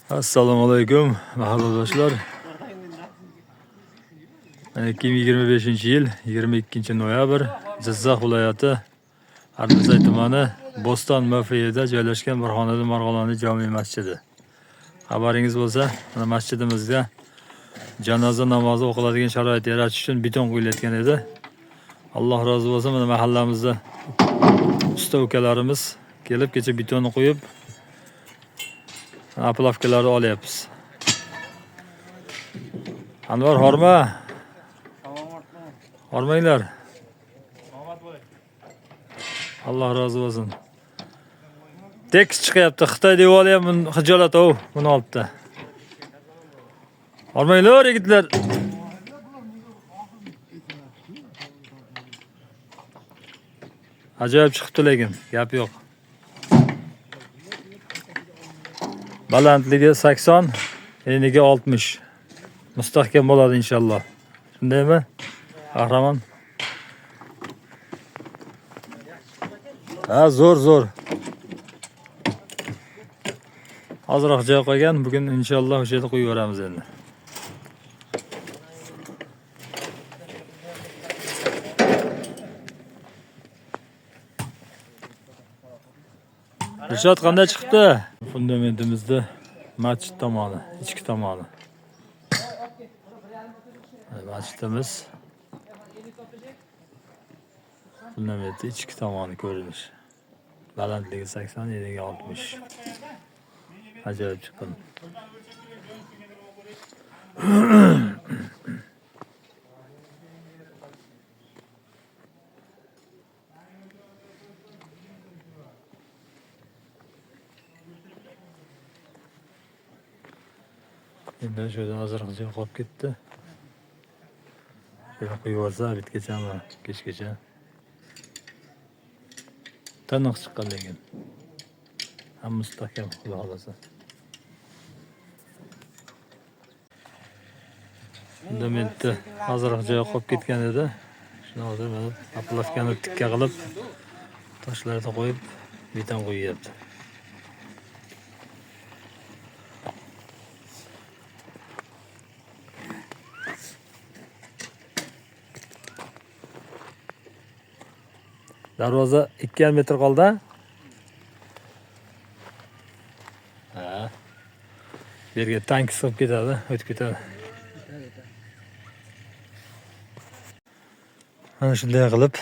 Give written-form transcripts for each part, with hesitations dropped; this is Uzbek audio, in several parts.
Assalomu alaykum mahalladoshlar. 2025-yil 22-noyabr Jizzax viloyati Ardizay tumani Bo'ston mavqeida joylashgan bir xonada Marg'ilonli jome masjidi. Xabaringiz bo'lsa, mana masjidimizga janoza namozi o'qiladigan sharoit yaratish uchun beton qo'yilayotgan edi. Alloh rozi bo'lsin, mana mahallamizda usta ukalarimiz kelib kecha betonni qo'yib aplavkalarni olyapmiz. Anvar horma. Hormanglar. Alloh rozi bo'lsin. Tekst chiqyapti. Xitoy devori ham hijolat buni olibdi. Hormanglar yigitlar. Ajoyib chiqibdi lekin, gap yo'q. Balandligi 80, eniga 60. Mustahkam bo'ladi inshaalloh. Shundaymi? Qahramon. Zo'r. Hozirroq joy qo'ygan, bugun inshaalloh o'sha yerda qo'yib yuboramiz endi. Rishod qanday chiqibdi? Fundamentimizda masjid tomoni, ichki tomoni. Masjidimiz fundamenti ichki tomoni ko'rinish. Balandligi 80, eniga 60. Ajoyib chiqqan. Endi şöyle hozirgacha qolib ketdi. Şöyle qo'yib yuborsa, bitgacha, kechgacha. Taniq chiqqan lekin. Ham mustahkam xudo xolasa. Fundamentda hozirgacha qolib ketgan edi. Shuni hozir mana aplavkani tikka qilib, toshlarni qo'yib, beton qo'yyapti. Darvoza 2,5 metr qoldi. Yerga tank sig'ib ketadi, o'tib ketadi. Mana shunday qilib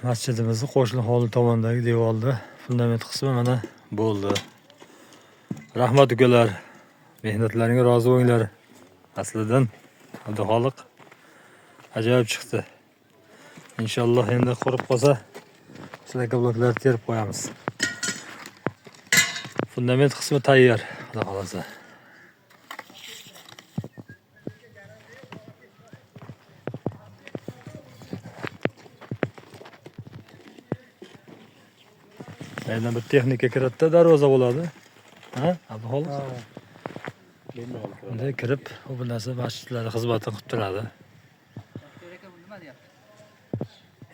masjidimizni qo'shni hovli tomondagi devorda fundament qismi mana bo'ldi. Rahmat ukalar. Mehnatlaringga rozi bo'linglar. Aslidan Abduxoliq ajoyib chiqdi. Inshaalloh endi qurib qolsa sizlarga bloklar terib qo'yamiz. Fundament qismi tayyor, xudo xolasa. Endi bir texnika kiritdi, darvoza bo'ladi. Ha, Abduxoliq. Bunday kirib, bu narsa masjidlarning xizmatini qilib turadi.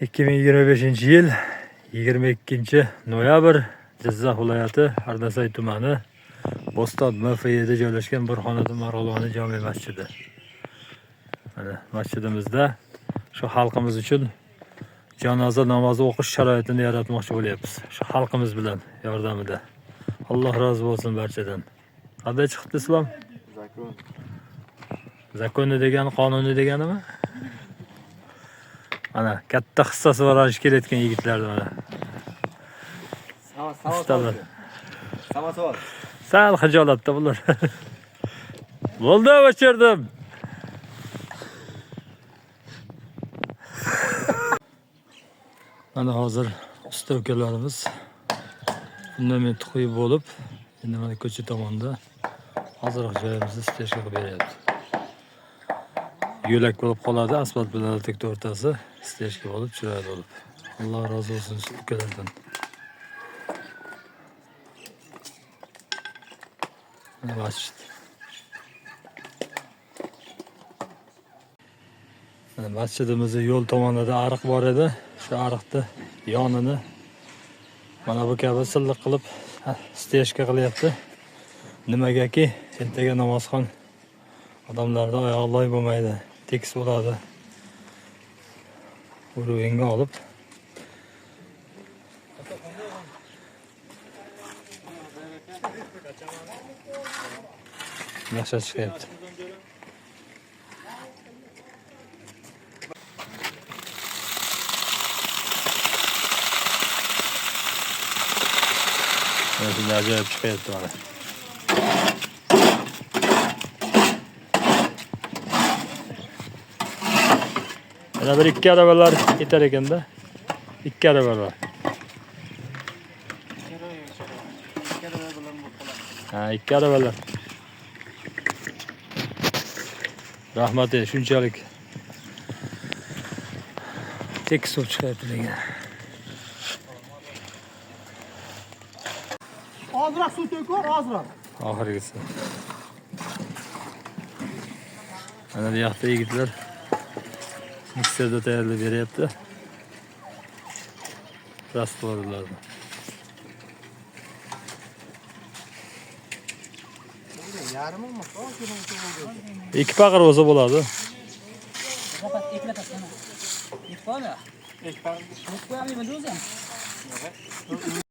2025-yil 22-noyabr Jizzax viloyati Ardizay tumani Bo'ston mavqeida joylashgan bir xonada Marg'ilonli jome masjidi. Mana masjidimizda shu xalqimiz uchun janoza namozi o'qish sharoitini yaratmoqchi bo'lyapmiz. Shu xalqimiz bilan yordamida. Alloh rozi bo'lsin barchadan. Qanday chiqdi islom? Zakonni degani qonuni deganimi? Mana katta hissasi bor kelayotgan yigitlar mana. Ustalar. Sal hijolatda bular. Bo'ldi, o'chirdim. Mana hozir usta ukalarimiz fundament qo'yib bo'lib, endi mana ko'cha tomonda hozirroq joyimizni stejga qilib beryapti. Yo'lak bo'lib qoladi, asfalt bilan tektor o'rtasi stejga bo'lib chiroyli bo'lib. Alloh rozi bo'lsin ukalardan. Masjid. Masjidimizda yo'l tomonida ariq bor edi. Shu ariqni yonini mana bu kabi silliq qilib stejka qilyapti. Nimagaki Ertaga namozxon odamlarda oyog'i loy bo'lmaydi, tekis bo'ladi. Uruvinga olib yaxshi chiqyapti. Shunday ajoyib chiqyapti mana. Yana bir ikki arabalar yetar ekanda. İkki arabalar. Ha, ikki arabalar. Rahmat shunchalik tekis suv chiqyapti degan. Ozroq suv to'kor, ozroq. Oxirgisi. Ana bu yoqda yigitlar mikserda tayyorlab beryapti. Rastvorlarni. Yarım olmaz. İki paqir olsa bo'ladi. İlk var ya. İlk var. İlk var mı?